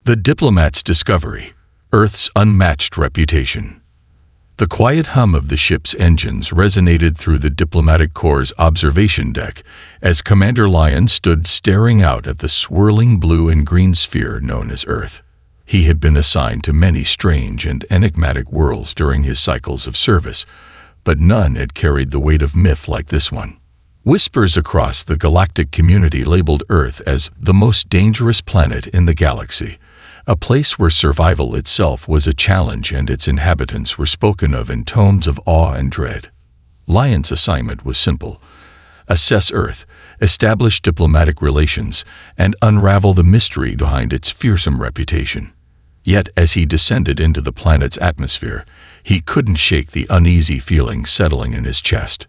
The diplomat's discovery, Earth's unmatched reputation. The quiet hum of the ship's engines resonated through the diplomatic corps' observation deck as Commander Lyon stood staring out at the swirling blue and green sphere known as Earth. He had been assigned to many strange and enigmatic worlds during his cycles of service, but none had carried the weight of myth like this one. Whispers across the galactic community labeled Earth as the most dangerous planet in the galaxy, a place where survival itself was a challenge and its inhabitants were spoken of in tones of awe and dread. Lyon's assignment was simple: assess Earth, establish diplomatic relations, and unravel the mystery behind its fearsome reputation. Yet, as he descended into the planet's atmosphere, he couldn't shake the uneasy feeling settling in his chest.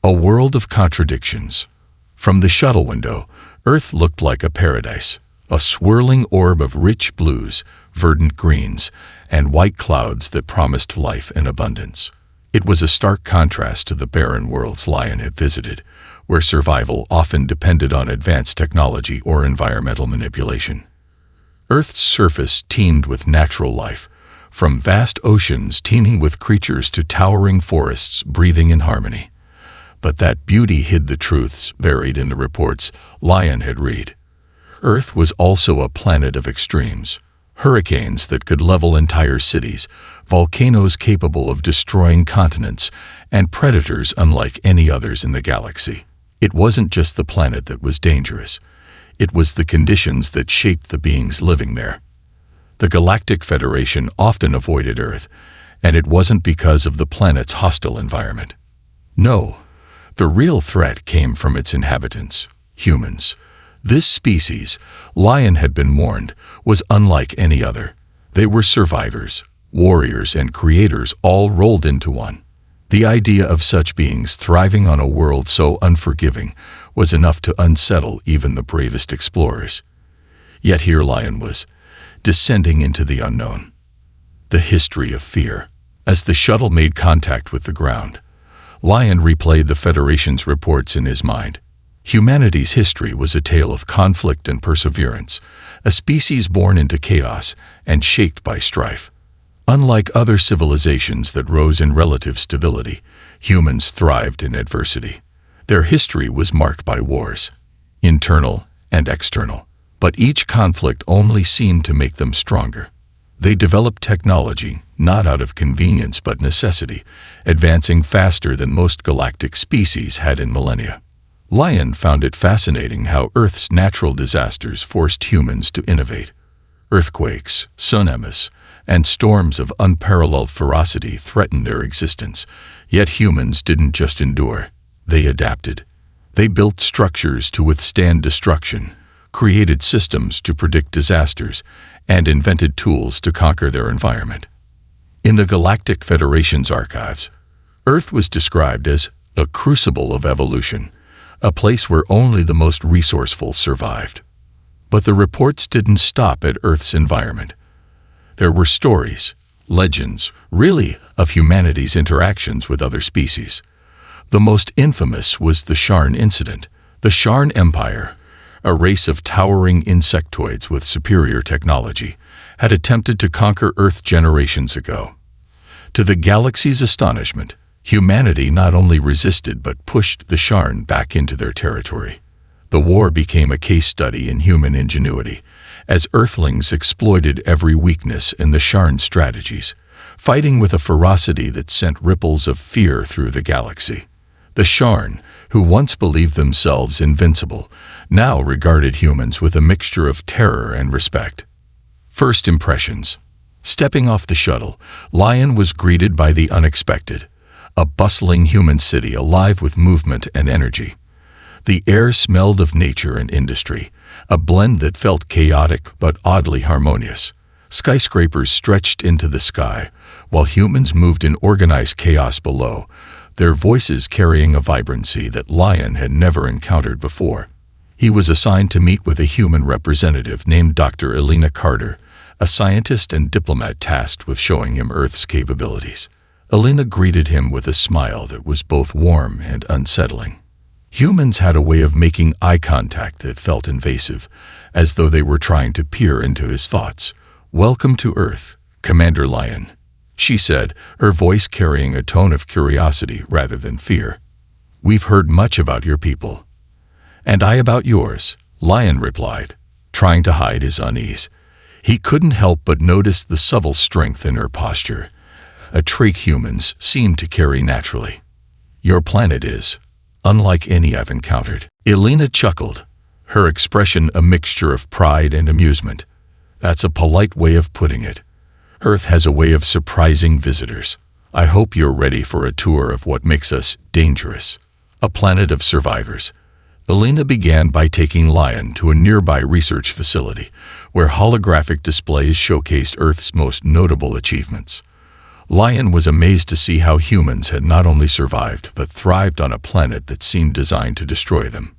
A world of contradictions. From the shuttle window, Earth looked like a paradise, a swirling orb of rich blues, verdant greens, and white clouds that promised life and abundance. It was a stark contrast to the barren worlds Lyon had visited, where survival often depended on advanced technology or environmental manipulation. Earth's surface teemed with natural life, from vast oceans teeming with creatures to towering forests breathing in harmony. But that beauty hid the truths buried in the reports Lyon had read. Earth was also a planet of extremes: hurricanes that could level entire cities, volcanoes capable of destroying continents, and predators unlike any others in the galaxy. It wasn't just the planet that was dangerous. It was the conditions that shaped the beings living there. The Galactic Federation often avoided Earth, and it wasn't because of the planet's hostile environment. No, the real threat came from its inhabitants, humans. This species, Lyon had been warned, was unlike any other. They were survivors, warriors, and creators all rolled into one. The idea of such beings thriving on a world so unforgiving was enough to unsettle even the bravest explorers. Yet here Lyon was, descending into the unknown. The history of fear. As the shuttle made contact with the ground, Lyon replayed the Federation's reports in his mind. Humanity's history was a tale of conflict and perseverance, a species born into chaos and shaped by strife. Unlike other civilizations that rose in relative stability, humans thrived in adversity. Their history was marked by wars, internal and external, but each conflict only seemed to make them stronger. They developed technology, not out of convenience but necessity, advancing faster than most galactic species had in millennia. Lyon found it fascinating how Earth's natural disasters forced humans to innovate. Earthquakes, tsunamis, and storms of unparalleled ferocity threatened their existence, yet humans didn't just endure. They adapted. They built structures to withstand destruction, created systems to predict disasters, and invented tools to conquer their environment. In the Galactic Federation's archives, Earth was described as a crucible of evolution, a place where only the most resourceful survived. But the reports didn't stop at Earth's environment. There were stories, legends, really, of humanity's interactions with other species. The most infamous was the Sharn incident. The Sharn Empire, a race of towering insectoids with superior technology, had attempted to conquer Earth generations ago. To the galaxy's astonishment, humanity not only resisted but pushed the Sharn back into their territory. The war became a case study in human ingenuity, as Earthlings exploited every weakness in the Sharn strategies, fighting with a ferocity that sent ripples of fear through the galaxy. The Sharn, who once believed themselves invincible, now regarded humans with a mixture of terror and respect. First impressions. Stepping off the shuttle, Lyon was greeted by the unexpected, a bustling human city alive with movement and energy. The air smelled of nature and industry, a blend that felt chaotic but oddly harmonious. Skyscrapers stretched into the sky, while humans moved in organized chaos below, their voices carrying a vibrancy that Lyon had never encountered before. He was assigned to meet with a human representative named Dr. Elena Carter, a scientist and diplomat tasked with showing him Earth's capabilities. Elena greeted him with a smile that was both warm and unsettling. Humans had a way of making eye contact that felt invasive, as though they were trying to peer into his thoughts, "Welcome to Earth, Commander Lion," she said, her voice carrying a tone of curiosity rather than fear. "We've heard much about your people." "And I about yours," Lion replied, trying to hide his unease. He couldn't help but notice the subtle strength in her posture, a trait humans seem to carry naturally. "Your planet is unlike any I've encountered." Elena chuckled, her expression a mixture of pride and amusement. "That's a polite way of putting it. Earth has a way of surprising visitors. I hope you're ready for a tour of what makes us dangerous. A planet of survivors." Elena began by taking Lion to a nearby research facility, where holographic displays showcased Earth's most notable achievements. Lion was amazed to see how humans had not only survived but thrived on a planet that seemed designed to destroy them.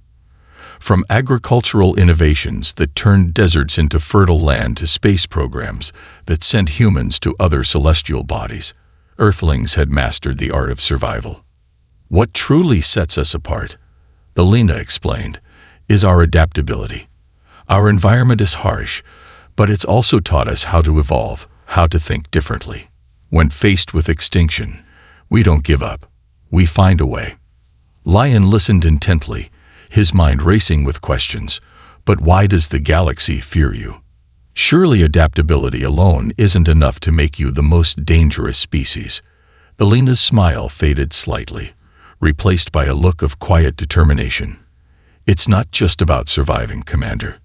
From agricultural innovations that turned deserts into fertile land to space programs that sent humans to other celestial bodies, Earthlings had mastered the art of survival. "What truly sets us apart," Elena explained, "is our adaptability. Our environment is harsh, but it's also taught us how to evolve, how to think differently. When faced with extinction, we don't give up. We find a way." Lion listened intently, his mind racing with questions. "But why does the galaxy fear you? Surely adaptability alone isn't enough to make you the most dangerous species." Elena's smile faded slightly, replaced by a look of quiet determination. "It's not just about surviving, Commander.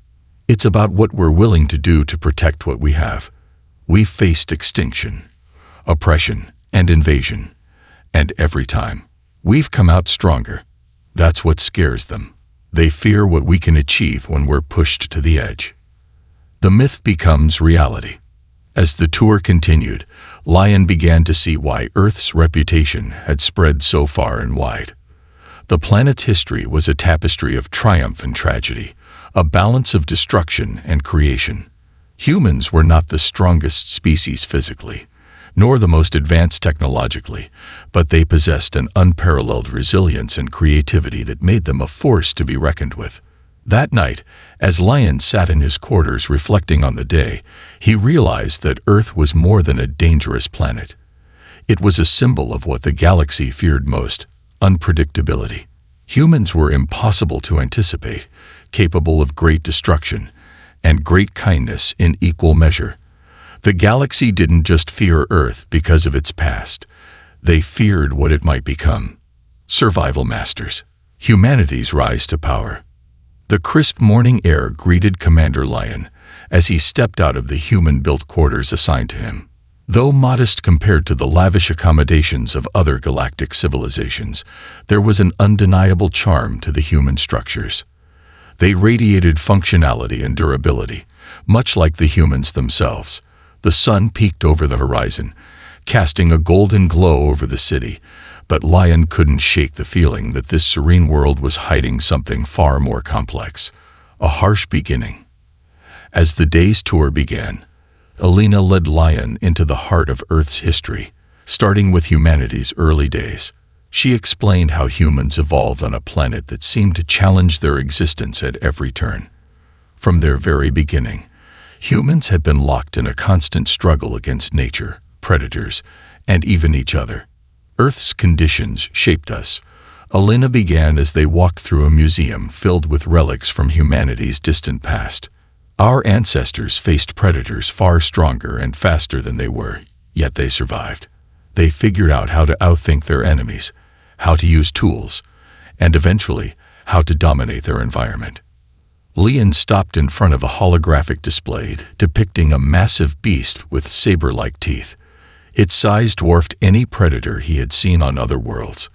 It's about what we're willing to do to protect what we have. We've faced extinction, oppression, and invasion, and every time, we've come out stronger. That's what scares them. They fear what we can achieve when we're pushed to the edge." The myth becomes reality. As the tour continued, Lion began to see why Earth's reputation had spread so far and wide. The planet's history was a tapestry of triumph and tragedy, a balance of destruction and creation. Humans were not the strongest species physically, nor the most advanced technologically, but they possessed an unparalleled resilience and creativity that made them a force to be reckoned with. That night, as Lion sat in his quarters reflecting on the day, he realized that Earth was more than a dangerous planet. It was a symbol of what the galaxy feared most: unpredictability. Humans were impossible to anticipate, capable of great destruction and great kindness in equal measure. The galaxy didn't just fear Earth because of its past. They feared what it might become. Survival masters. Humanity's rise to power. The crisp morning air greeted Commander Lion as he stepped out of the human-built quarters assigned to him. Though modest compared to the lavish accommodations of other galactic civilizations, there was an undeniable charm to the human structures. They radiated functionality and durability, much like the humans themselves. The sun peeked over the horizon, casting a golden glow over the city, but Lion couldn't shake the feeling that this serene world was hiding something far more complex, a harsh beginning. As the day's tour began, Elena led Lion into the heart of Earth's history, starting with humanity's early days. She explained how humans evolved on a planet that seemed to challenge their existence at every turn. From their very beginning, humans had been locked in a constant struggle against nature, predators, and even each other. Earth's conditions shaped us. Elena began as they walked through a museum filled with relics from humanity's distant past. Our ancestors faced predators far stronger and faster than they were, yet they survived. They figured out how to outthink their enemies, how to use tools, and eventually, how to dominate their environment. Lion stopped in front of a holographic display depicting a massive beast with saber-like teeth. Its size dwarfed any predator he had seen on other worlds.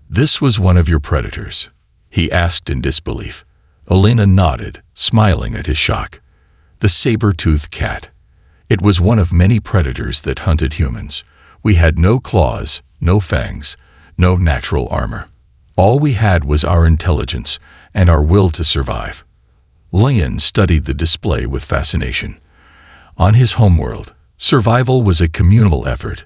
"This was one of your predators?" he asked in disbelief. Elena nodded, smiling at his shock. "The saber-toothed cat. It was one of many predators that hunted humans. We had no claws, no fangs, no natural armor. All we had was our intelligence and our will to survive." Lion studied the display with fascination. On his homeworld, survival was a communal effort.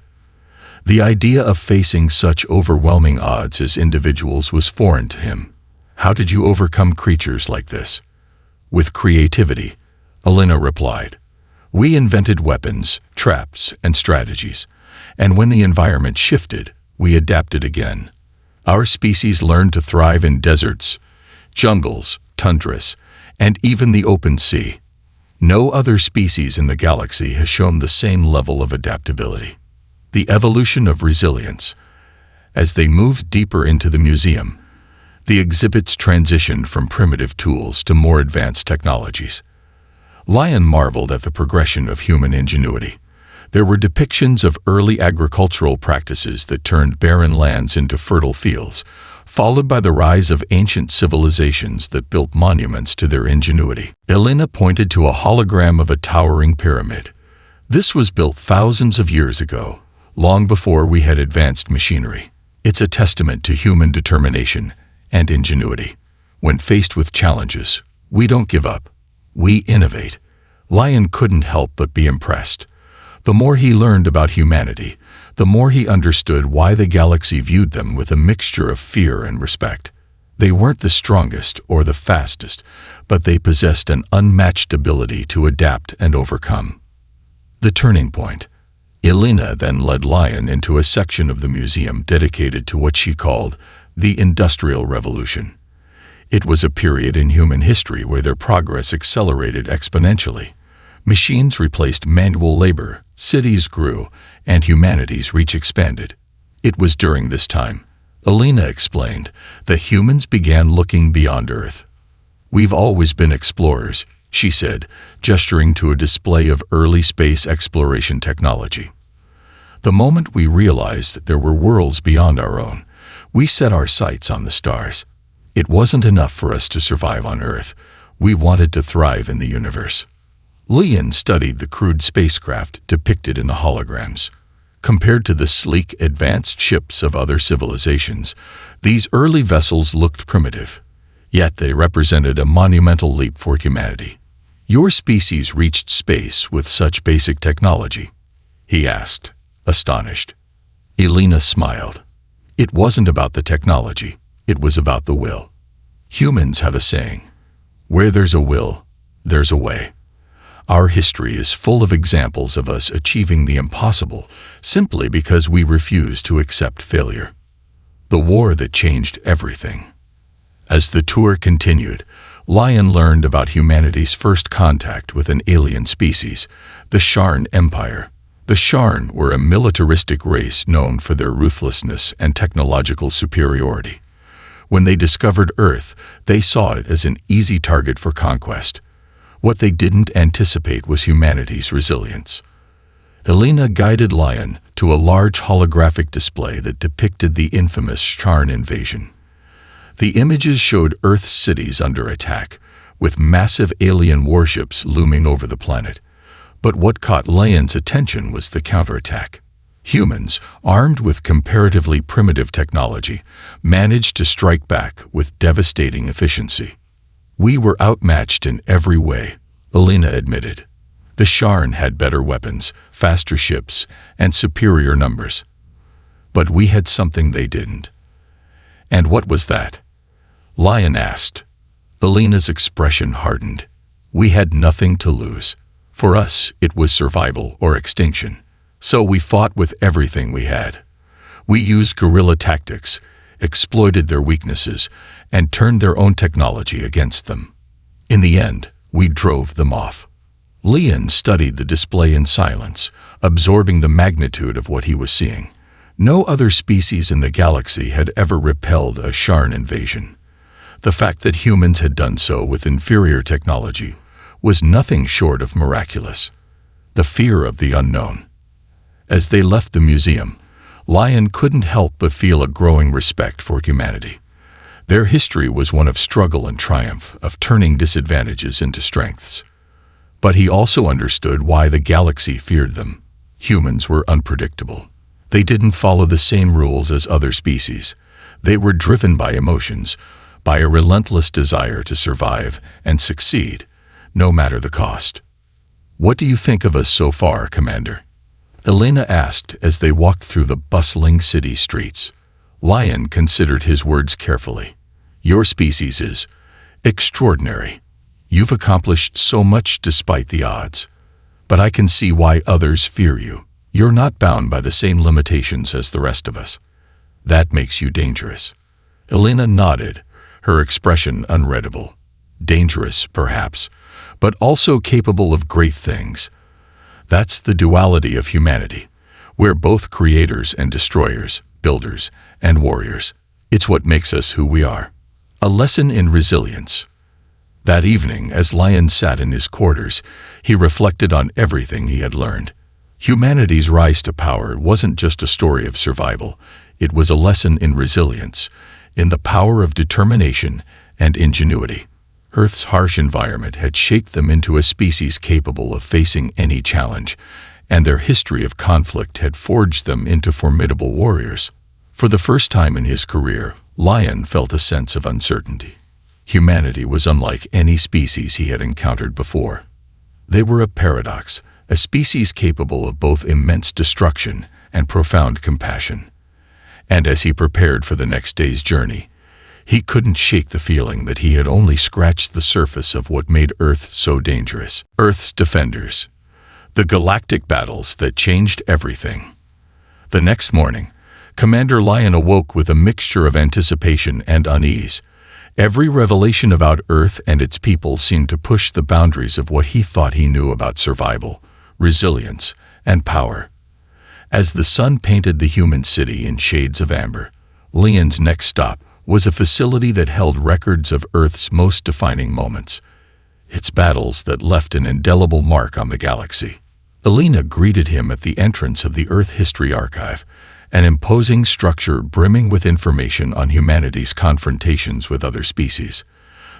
The idea of facing such overwhelming odds as individuals was foreign to him. "How did you overcome creatures like this?" "With creativity," Elena replied. We invented weapons, traps, and strategies, and when the environment shifted, we adapted again. Our species learned to thrive in deserts, jungles, tundras, and even the open sea. No other species in the galaxy has shown the same level of adaptability. The evolution of resilience. As they moved deeper into the museum, the exhibits transitioned from primitive tools to more advanced technologies. Lion marveled at the progression of human ingenuity. There were depictions of early agricultural practices that turned barren lands into fertile fields, followed by the rise of ancient civilizations that built monuments to their ingenuity. Elena pointed to a hologram of a towering pyramid. This was built thousands of years ago, long before we had advanced machinery. It's a testament to human determination and ingenuity. When faced with challenges, we don't give up. We innovate. Lion couldn't help but be impressed. The more he learned about humanity, the more he understood why the galaxy viewed them with a mixture of fear and respect. They weren't the strongest or the fastest, but they possessed an unmatched ability to adapt and overcome. The turning point. Elena then led Lion into a section of the museum dedicated to what she called the Industrial Revolution. It was a period in human history where their progress accelerated exponentially. Machines replaced manual labor, cities grew, and humanity's reach expanded. It was during this time, Elena explained, that humans began looking beyond Earth. "We've always been explorers," she said, gesturing to a display of early space exploration technology. "The moment we realized there were worlds beyond our own, we set our sights on the stars. It wasn't enough for us to survive on Earth. We wanted to thrive in the universe." Lian studied the crude spacecraft depicted in the holograms. Compared to the sleek, advanced ships of other civilizations, these early vessels looked primitive. Yet they represented a monumental leap for humanity. "Your species reached space with such basic technology?" he asked, astonished. Elena smiled. "It wasn't about the technology, it was about the will. Humans have a saying, 'Where there's a will, there's a way.' Our history is full of examples of us achieving the impossible simply because we refuse to accept failure. The war that changed everything." As the tour continued, Lion learned about humanity's first contact with an alien species, the Sharn Empire. The Sharn were a militaristic race known for their ruthlessness and technological superiority. When they discovered Earth, they saw it as an easy target for conquest. What they didn't anticipate was humanity's resilience. Elena guided Lion to a large holographic display that depicted the infamous Sharn invasion. The images showed Earth's cities under attack, with massive alien warships looming over the planet. But what caught Lion's attention was the counterattack. Humans, armed with comparatively primitive technology, managed to strike back with devastating efficiency. "We were outmatched in every way," Elena admitted. "The Sharn had better weapons, faster ships, and superior numbers. But we had something they didn't." "And what was that?" Lion asked. Elena's expression hardened. "We had nothing to lose. For us, it was survival or extinction. So we fought with everything we had. We used guerrilla tactics, exploited their weaknesses, and turned their own technology against them. In the end, we drove them off." Lian studied the display in silence, absorbing the magnitude of what he was seeing. No other species in the galaxy had ever repelled a Sharn invasion. The fact that humans had done so with inferior technology was nothing short of miraculous. The fear of the unknown. As they left the museum, Lion couldn't help but feel a growing respect for humanity. Their history was one of struggle and triumph, of turning disadvantages into strengths. But he also understood why the galaxy feared them. Humans were unpredictable. They didn't follow the same rules as other species. They were driven by emotions, by a relentless desire to survive and succeed, no matter the cost. "What do you think of us so far, Commander?" Elena asked as they walked through the bustling city streets. Lion considered his words carefully. "Your species is extraordinary. You've accomplished so much despite the odds. but I can see why others fear you. You're not bound by the same limitations as the rest of us. That makes you dangerous." Elena nodded, her expression unreadable. Dangerous, perhaps, but also capable of great things. That's the duality of humanity. We're both creators and destroyers, builders and warriors. It's what makes us who we are. A lesson in resilience. That evening, as Lion sat in his quarters, he reflected on everything he had learned. Humanity's rise to power wasn't just a story of survival. It was a lesson in resilience, in the power of determination and ingenuity. Earth's harsh environment had shaped them into a species capable of facing any challenge, and their history of conflict had forged them into formidable warriors. For the first time in his career, Lion felt a sense of uncertainty. Humanity was unlike any species he had encountered before. They were a paradox, a species capable of both immense destruction and profound compassion. And as he prepared for the next day's journey, he couldn't shake the feeling that he had only scratched the surface of what made Earth so dangerous. Earth's defenders. The galactic battles that changed everything. The next morning, Commander Lion awoke with a mixture of anticipation and unease. Every revelation about Earth and its people seemed to push the boundaries of what he thought he knew about survival, resilience, and power. As the sun painted the human city in shades of amber, Lion's next stop was a facility that held records of Earth's most defining moments, its battles that left an indelible mark on the galaxy. Elena greeted him at the entrance of the Earth History Archive, an imposing structure brimming with information on humanity's confrontations with other species.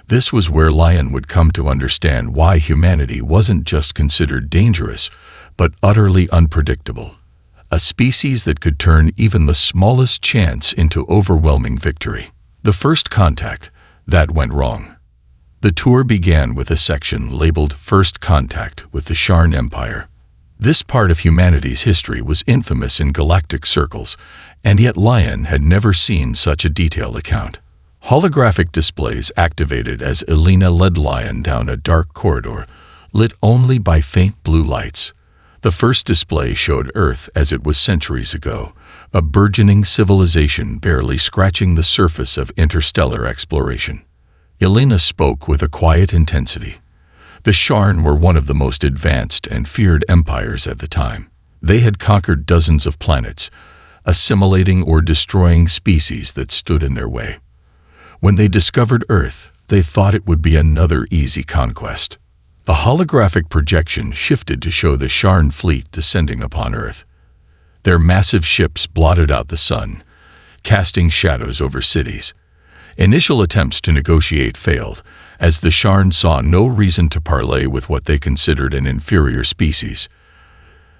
This was where Lion would come to understand why humanity wasn't just considered dangerous, but utterly unpredictable. A species that could turn even the smallest chance into overwhelming victory. The first contact, that went wrong. The tour began with a section labeled First Contact with the Sharn Empire. This part of humanity's history was infamous in galactic circles, and yet Lion had never seen such a detailed account. Holographic displays activated as Elena led Lion down a dark corridor, lit only by faint blue lights. The first display showed Earth as it was centuries ago, a burgeoning civilization barely scratching the surface of interstellar exploration. Elena spoke with a quiet intensity. The Sharn were one of the most advanced and feared empires at the time. They had conquered dozens of planets, assimilating or destroying species that stood in their way. When they discovered Earth, they thought it would be another easy conquest. A holographic projection shifted to show the Sharn fleet descending upon Earth. Their massive ships blotted out the sun, casting shadows over cities. Initial attempts to negotiate failed, as the Sharn saw no reason to parley with what they considered an inferior species.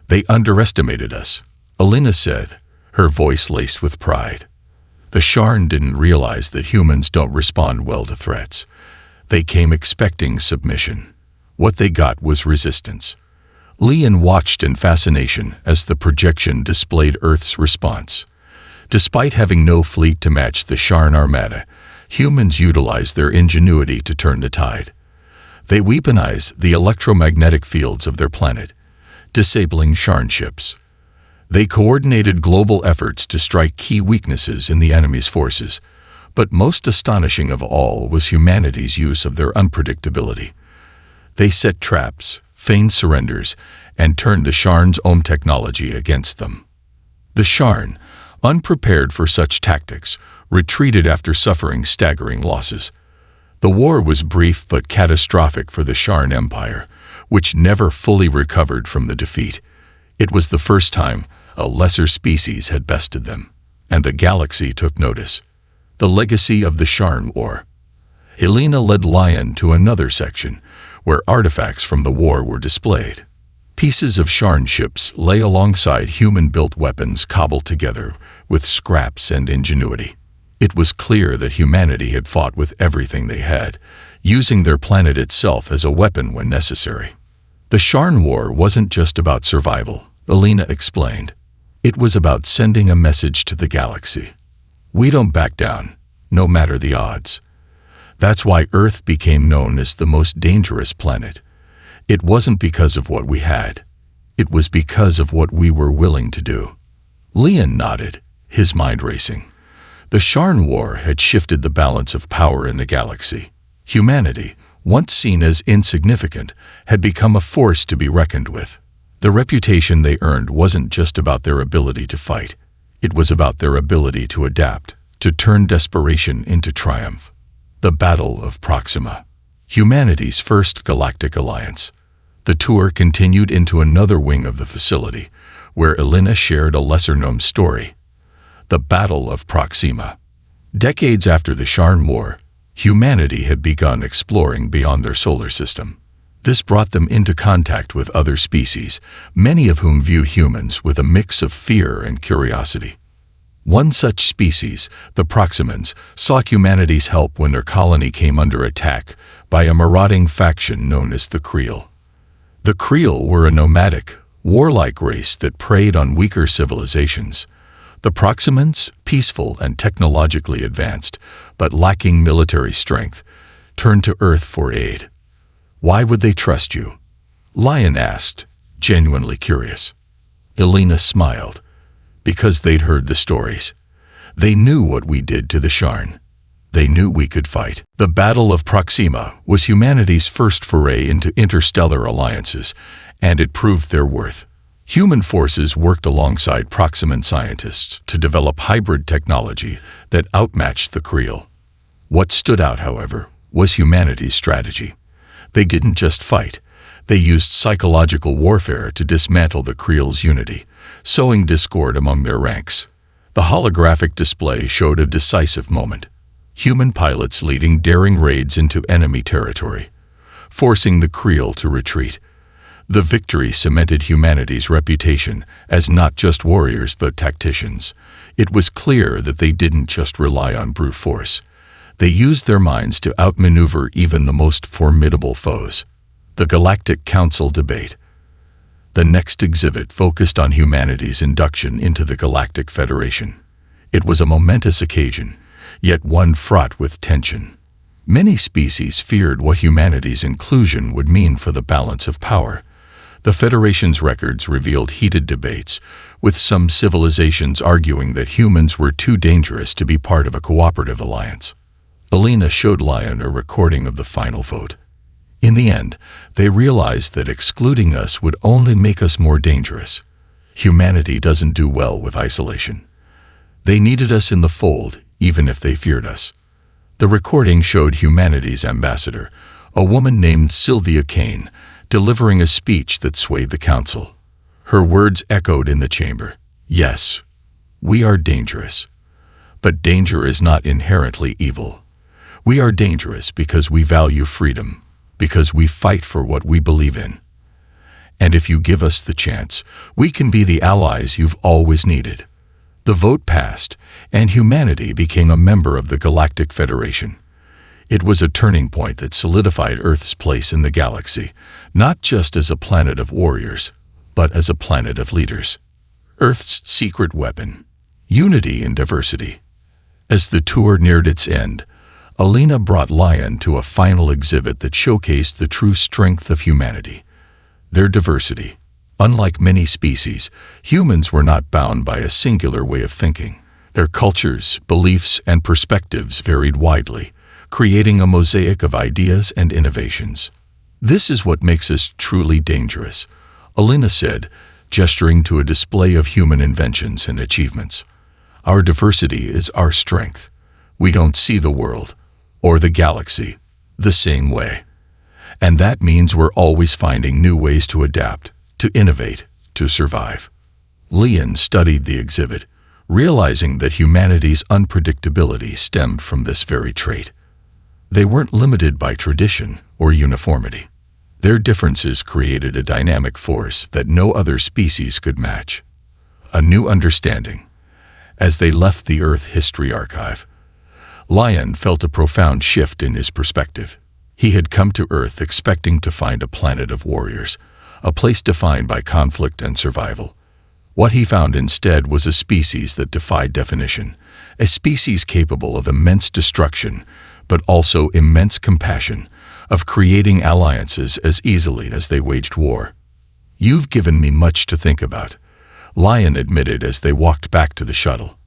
"They underestimated us," Elena said, her voice laced with pride. The Sharn didn't realize that humans don't respond well to threats. They came expecting submission. What they got was resistance. Lian watched in fascination as the projection displayed Earth's response. Despite having no fleet to match the Sharn armada, humans utilized their ingenuity to turn the tide. They weaponized the electromagnetic fields of their planet, disabling Sharn ships. They coordinated global efforts to strike key weaknesses in the enemy's forces, but most astonishing of all was humanity's use of their unpredictability. They set traps, feigned surrenders, and turned the Sharn's own technology against them. The Sharn, unprepared for such tactics, retreated after suffering staggering losses. The war was brief but catastrophic for the Sharn Empire, which never fully recovered from the defeat. It was the first time a lesser species had bested them, and the galaxy took notice. The legacy of the Sharn War. Helena led Lion to another section, where artifacts from the war were displayed. Pieces of Sharn ships lay alongside human-built weapons cobbled together with scraps and ingenuity. It was clear that humanity had fought with everything they had, using their planet itself as a weapon when necessary. The Sharn War wasn't just about survival, Elena explained. It was about sending a message to the galaxy. We don't back down, no matter the odds. That's why Earth became known as the most dangerous planet. It wasn't because of what we had. It was because of what we were willing to do. Lian nodded, his mind racing. The Sharn War had shifted the balance of power in the galaxy. Humanity, once seen as insignificant, had become a force to be reckoned with. The reputation they earned wasn't just about their ability to fight. It was about their ability to adapt, to turn desperation into triumph. The Battle of Proxima. Humanity's first galactic alliance. The tour continued into another wing of the facility, where Elena shared a lesser-known story. The Battle of Proxima. Decades after the Sharn War, humanity had begun exploring beyond their solar system. This brought them into contact with other species, many of whom viewed humans with a mix of fear and curiosity. One such species, the Proximans, sought humanity's help when their colony came under attack by a marauding faction known as the Creel. The Creel were a nomadic, warlike race that preyed on weaker civilizations. The Proximans, peaceful and technologically advanced, but lacking military strength, turned to Earth for aid. Why would they trust you? Lian asked, genuinely curious. Elena smiled. Because they'd heard the stories. They knew what we did to the Sharn. They knew we could fight. The Battle of Proxima was humanity's first foray into interstellar alliances, and it proved their worth. Human forces worked alongside Proximan scientists to develop hybrid technology that outmatched the Creel. What stood out, however, was humanity's strategy. They didn't just fight. They used psychological warfare to dismantle the Creel's unity, sowing discord among their ranks. The holographic display showed a decisive moment. Human pilots leading daring raids into enemy territory, forcing the Creel to retreat. The victory cemented humanity's reputation as not just warriors but tacticians. It was clear that they didn't just rely on brute force. They used their minds to outmaneuver even the most formidable foes. The Galactic Council debate. The next exhibit focused on humanity's induction into the Galactic Federation. It was a momentous occasion, yet one fraught with tension. Many species feared what humanity's inclusion would mean for the balance of power. The Federation's records revealed heated debates, with some civilizations arguing that humans were too dangerous to be part of a cooperative alliance. Elena showed Lian a recording of the final vote. In the end, they realized that excluding us would only make us more dangerous. Humanity doesn't do well with isolation. They needed us in the fold, even if they feared us. The recording showed humanity's ambassador, a woman named Sylvia Kane, delivering a speech that swayed the council. Her words echoed in the chamber. Yes, we are dangerous. But danger is not inherently evil. We are dangerous because we value freedom, because we fight for what we believe in. And if you give us the chance, we can be the allies you've always needed. The vote passed, and humanity became a member of the Galactic Federation. It was a turning point that solidified Earth's place in the galaxy, not just as a planet of warriors, but as a planet of leaders. Earth's secret weapon, unity in diversity. As the tour neared its end, Elena brought Lian to a final exhibit that showcased the true strength of humanity. Their diversity. Unlike many species, humans were not bound by a singular way of thinking. Their cultures, beliefs, and perspectives varied widely, creating a mosaic of ideas and innovations. This is what makes us truly dangerous, Elena said, gesturing to a display of human inventions and achievements. Our diversity is our strength. We don't see the world, or the galaxy, the same way. And that means we're always finding new ways to adapt, to innovate, to survive. Lian studied the exhibit, realizing that humanity's unpredictability stemmed from this very trait. They weren't limited by tradition or uniformity. Their differences created a dynamic force that no other species could match. A new understanding. As they left the Earth History Archive, Lian felt a profound shift in his perspective. He had come to Earth expecting to find a planet of warriors, a place defined by conflict and survival. What he found instead was a species that defied definition, a species capable of immense destruction, but also immense compassion, of creating alliances as easily as they waged war. "You've given me much to think about," Lion admitted as they walked back to the shuttle.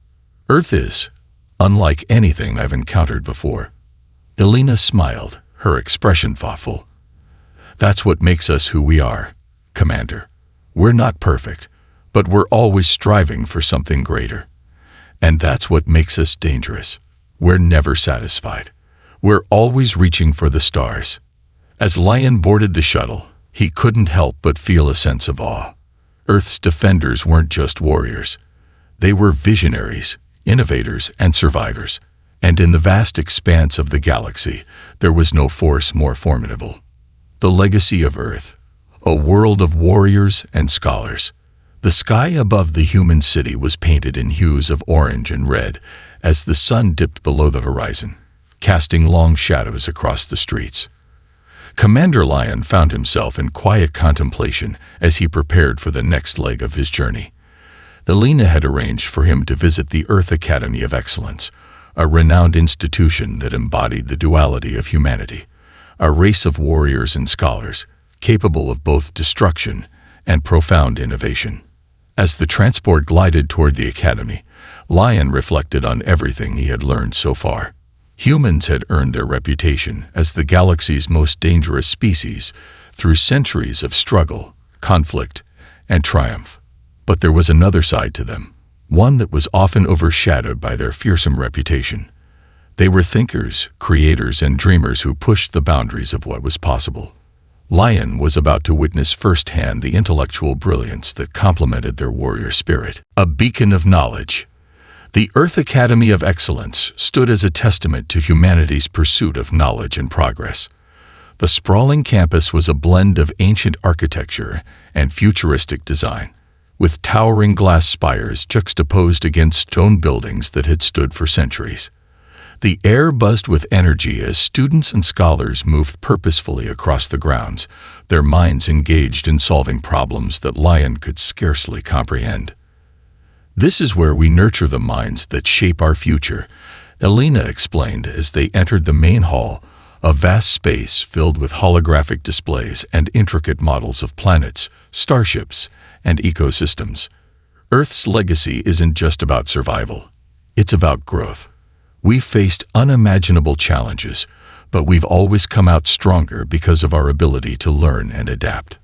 "Earth is unlike anything I've encountered before." Elena smiled, her expression thoughtful. "That's what makes us who we are, Commander. We're not perfect, but we're always striving for something greater. And that's what makes us dangerous. We're never satisfied. We're always reaching for the stars." As Lion boarded the shuttle, he couldn't help but feel a sense of awe. Earth's defenders weren't just warriors. They were visionaries, innovators, and survivors. And in the vast expanse of the galaxy, there was no force more formidable. The legacy of Earth, a world of warriors and scholars. The sky above the human city was painted in hues of orange and red as the sun dipped below the horizon, casting long shadows across the streets. Commander Lion found himself in quiet contemplation as he prepared for the next leg of his journey. Elena had arranged for him to visit the Earth Academy of Excellence, a renowned institution that embodied the duality of humanity, a race of warriors and scholars capable of both destruction and profound innovation. As the transport glided toward the academy, Lion reflected on everything he had learned so far. Humans had earned their reputation as the galaxy's most dangerous species through centuries of struggle, conflict, and triumph. But there was another side to them, one that was often overshadowed by their fearsome reputation. They were thinkers, creators, and dreamers who pushed the boundaries of what was possible. Lion was about to witness firsthand the intellectual brilliance that complemented their warrior spirit. A beacon of knowledge. The Earth Academy of Excellence stood as a testament to humanity's pursuit of knowledge and progress. The sprawling campus was a blend of ancient architecture and futuristic design, with towering glass spires juxtaposed against stone buildings that had stood for centuries. The air buzzed with energy as students and scholars moved purposefully across the grounds, their minds engaged in solving problems that Lion could scarcely comprehend. "This is where we nurture the minds that shape our future," Elena explained as they entered the main hall, a vast space filled with holographic displays and intricate models of planets, starships, and ecosystems. Earth's legacy isn't just about survival. It's about growth. We've faced unimaginable challenges, but we've always come out stronger because of our ability to learn and adapt.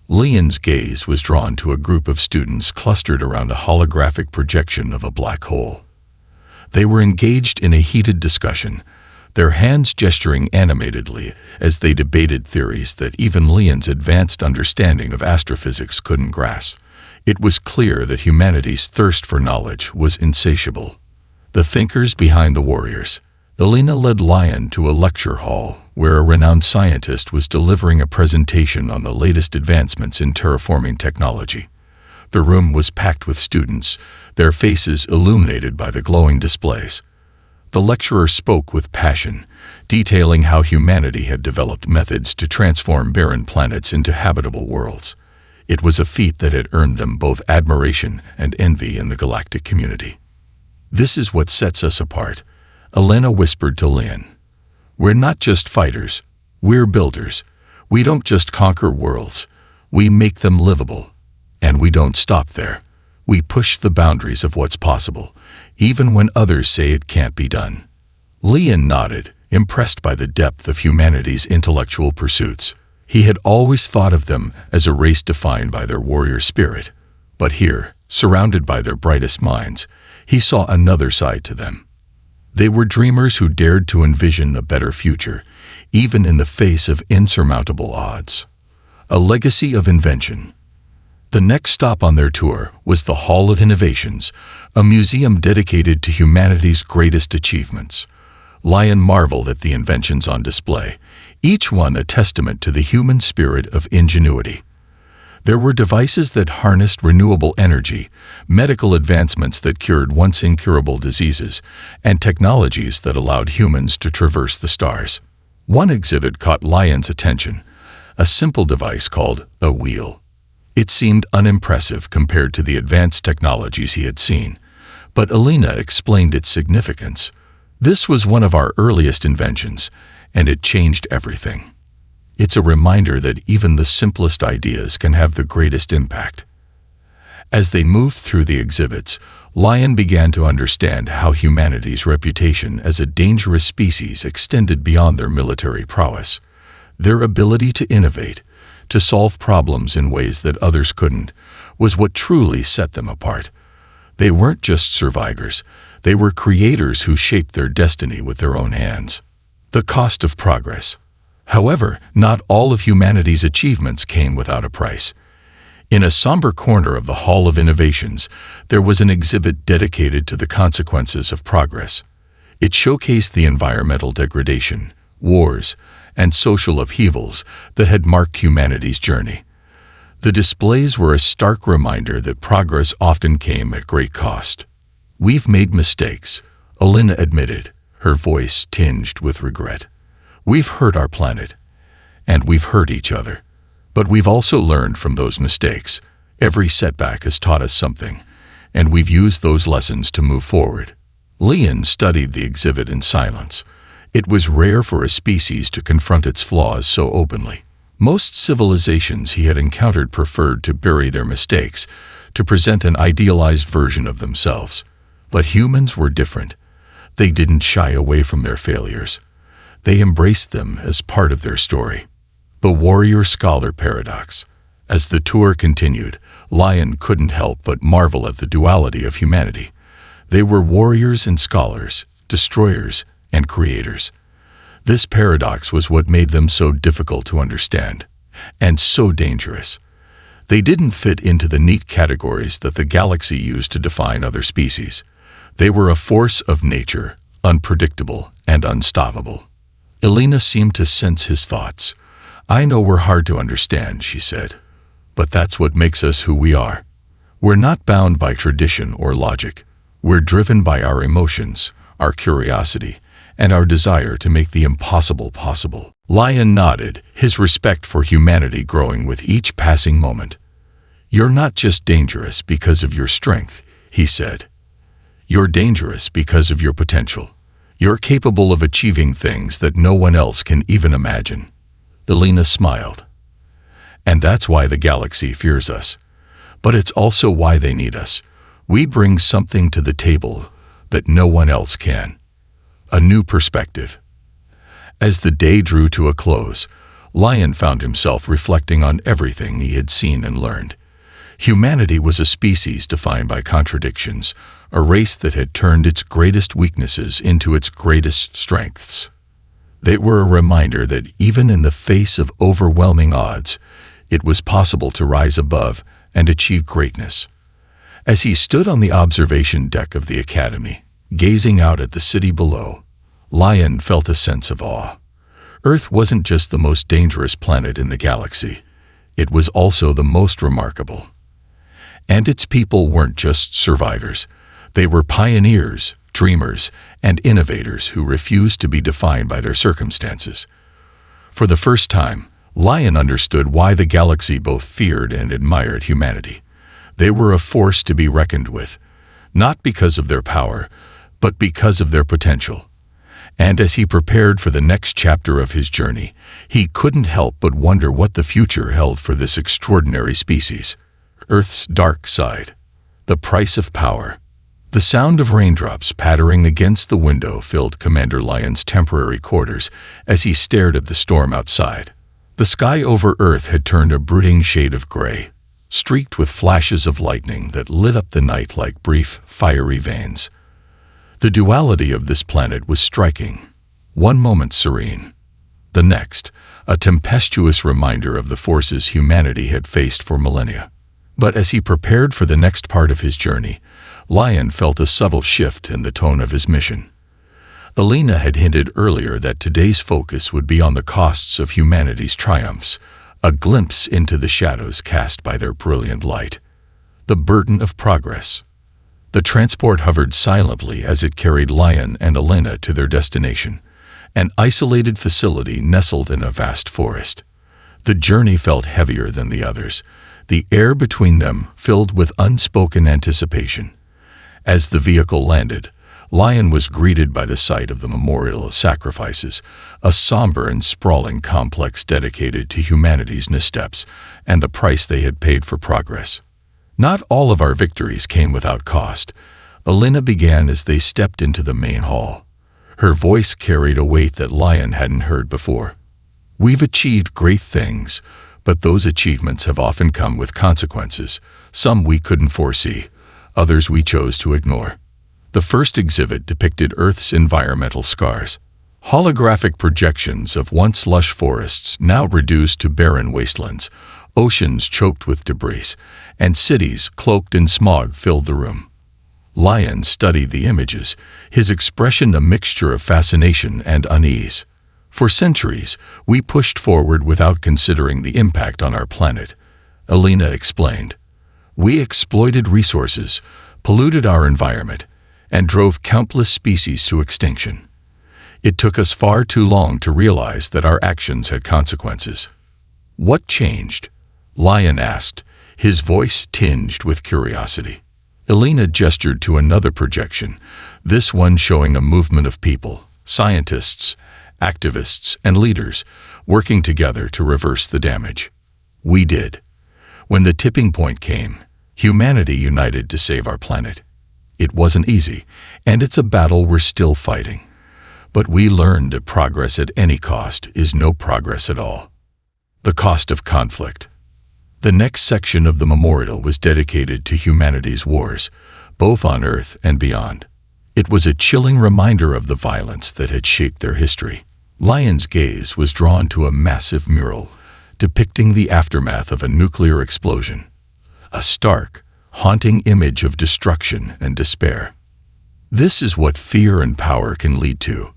Leon's gaze was drawn to a group of students clustered around a holographic projection of a black hole. They were engaged in a heated discussion, their hands gesturing animatedly as they debated theories that even Leon's advanced understanding of astrophysics couldn't grasp. It was clear that humanity's thirst for knowledge was insatiable. The thinkers behind the warriors. Elena led Lion to a lecture hall where a renowned scientist was delivering a presentation on the latest advancements in terraforming technology. The room was packed with students, their faces illuminated by the glowing displays. The lecturer spoke with passion, detailing how humanity had developed methods to transform barren planets into habitable worlds. It was a feat that had earned them both admiration and envy in the galactic community. "This is what sets us apart," Elena whispered to Lion. "We're not just fighters, we're builders. We don't just conquer worlds, we make them livable. And we don't stop there. We push the boundaries of what's possible, even when others say it can't be done." Lion nodded, impressed by the depth of humanity's intellectual pursuits. He had always thought of them as a race defined by their warrior spirit. But here, surrounded by their brightest minds, he saw another side to them. They were dreamers who dared to envision a better future, even in the face of insurmountable odds. A legacy of invention. The next stop on their tour was the Hall of Innovations, a museum dedicated to humanity's greatest achievements. Lion marveled at the inventions on display, each one a testament to the human spirit of ingenuity. There were devices that harnessed renewable energy, medical advancements that cured once incurable diseases, and technologies that allowed humans to traverse the stars. One exhibit caught Lion's attention, a simple device called a wheel. It seemed unimpressive compared to the advanced technologies he had seen, but Elena explained its significance. "This was one of our earliest inventions, and it changed everything. It's a reminder that even the simplest ideas can have the greatest impact. As they moved through the exhibits, Lion began to understand how humanity's reputation as a dangerous species extended beyond their military prowess. Their ability to innovate, to solve problems in ways that others couldn't, was what truly set them apart. They weren't just survivors, they were creators who shaped their destiny with their own hands. The cost of progress. However, not all of humanity's achievements came without a price. In a somber corner of the Hall of Innovations, there was an exhibit dedicated to the consequences of progress. It showcased the environmental degradation, wars, and social upheavals that had marked humanity's journey. The displays were a stark reminder that progress often came at great cost. "We've made mistakes," Elena admitted, her voice tinged with regret. "We've hurt our planet, and we've hurt each other. But we've also learned from those mistakes. Every setback has taught us something, and we've used those lessons to move forward." Leon studied the exhibit in silence. It was rare for a species to confront its flaws so openly. Most civilizations he had encountered preferred to bury their mistakes, to present an idealized version of themselves. But humans were different. They didn't shy away from their failures. They embraced them as part of their story. The warrior-scholar paradox. As the tour continued, Lion couldn't help but marvel at the duality of humanity. They were warriors and scholars, destroyers and creators. This paradox was what made them so difficult to understand, and so dangerous. They didn't fit into the neat categories that the galaxy used to define other species. They were a force of nature, unpredictable and unstoppable. Elena seemed to sense his thoughts. "I know we're hard to understand," she said, "but that's what makes us who we are. We're not bound by tradition or logic. We're driven by our emotions, our curiosity, and our desire to make the impossible possible." Lion nodded, his respect for humanity growing with each passing moment. "You're not just dangerous because of your strength," he said. "You're dangerous because of your potential. You're capable of achieving things that no one else can even imagine." Elena smiled. "And that's why the galaxy fears us. But it's also why they need us. We bring something to the table that no one else can. A new perspective." As the day drew to a close, Lion found himself reflecting on everything he had seen and learned. Humanity was a species defined by contradictions, a race that had turned its greatest weaknesses into its greatest strengths. They were a reminder that even in the face of overwhelming odds, it was possible to rise above and achieve greatness. As he stood on the observation deck of the Academy, gazing out at the city below, Lion felt a sense of awe. Earth wasn't just the most dangerous planet in the galaxy, it was also the most remarkable. And its people weren't just survivors, they were pioneers, dreamers, and innovators who refused to be defined by their circumstances. For the first time, Lion understood why the galaxy both feared and admired humanity. They were a force to be reckoned with, not because of their power, but because of their potential. And as he prepared for the next chapter of his journey, he couldn't help but wonder what the future held for this extraordinary species. Earth's dark side. The price of power. The sound of raindrops pattering against the window filled Commander Lion's temporary quarters as he stared at the storm outside. The sky over Earth had turned a brooding shade of gray, streaked with flashes of lightning that lit up the night like brief, fiery veins. The duality of this planet was striking. One moment serene, the next, a tempestuous reminder of the forces humanity had faced for millennia. But as he prepared for the next part of his journey, Lion felt a subtle shift in the tone of his mission. Elena had hinted earlier that today's focus would be on the costs of humanity's triumphs, a glimpse into the shadows cast by their brilliant light. The burden of progress. The transport hovered silently as it carried Lion and Elena to their destination, an isolated facility nestled in a vast forest. The journey felt heavier than the others, the air between them filled with unspoken anticipation. As the vehicle landed, Lion was greeted by the sight of the memorial of sacrifices, a somber and sprawling complex dedicated to humanity's missteps and the price they had paid for progress. Not all of our victories came without cost. Elena began as they stepped into the main hall. Her voice carried a weight that Lion hadn't heard before. We've achieved great things, but those achievements have often come with consequences, some we couldn't foresee, others we chose to ignore. The first exhibit depicted Earth's environmental scars. Holographic projections of once lush forests now reduced to barren wastelands, oceans choked with debris, and cities cloaked in smog filled the room. Lion studied the images, his expression a mixture of fascination and unease. For centuries, we pushed forward without considering the impact on our planet, Elena explained. We exploited resources, polluted our environment, and drove countless species to extinction. It took us far too long to realize that our actions had consequences. What changed? Lion asked, his voice tinged with curiosity. Elena gestured to another projection, this one showing a movement of people, scientists, activists, and leaders, working together to reverse the damage. We did. When the tipping point came, humanity united to save our planet. It wasn't easy, and it's a battle we're still fighting. But we learned that progress at any cost is no progress at all. The cost of conflict. The next section of the memorial was dedicated to humanity's wars, both on Earth and beyond. It was a chilling reminder of the violence that had shaped their history. Lion's gaze was drawn to a massive mural depicting the aftermath of a nuclear explosion. A stark, haunting image of destruction and despair. This is what fear and power can lead to,